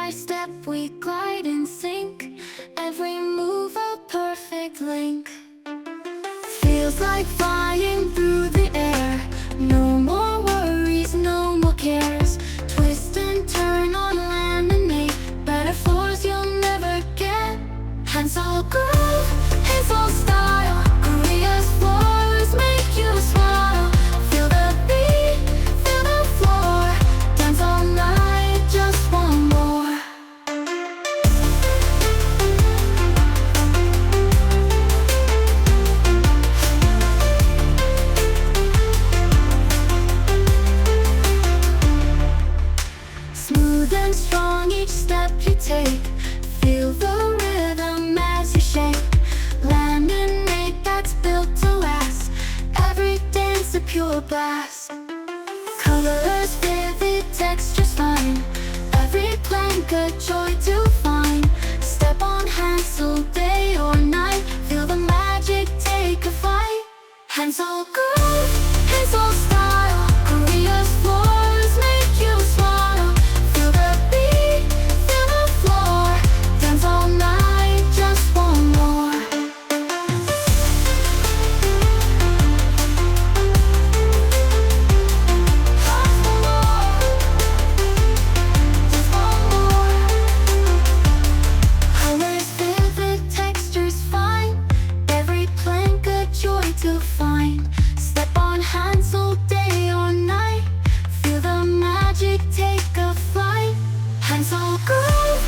by step we glide in sync, every move a perfect link. Feels like flying through the air, no more worries, no more cares. Twist and turn on land and make better floors you'll never get. Hansol groove, Hansol style, Korea's floors make you smile. Feel the beat, feel the floor, dance all night, just one more. Smooth and strong each step you take, feel the rhythm as you shake. Land and make that's built to last, every dance a pure blast. Colors vivid, textures fine, every plank a joy to find. Step on Hansol day or night, feel the magic take a flight. Hansol groove, Hansol style, Korea's floors make you smile. Feel the beat, feel the floor, dance all night, just one more. Colors vivid, textures fine, every plank a joy to find. Step on Hansol day or night, feel the magic take a flight. Hansol groove,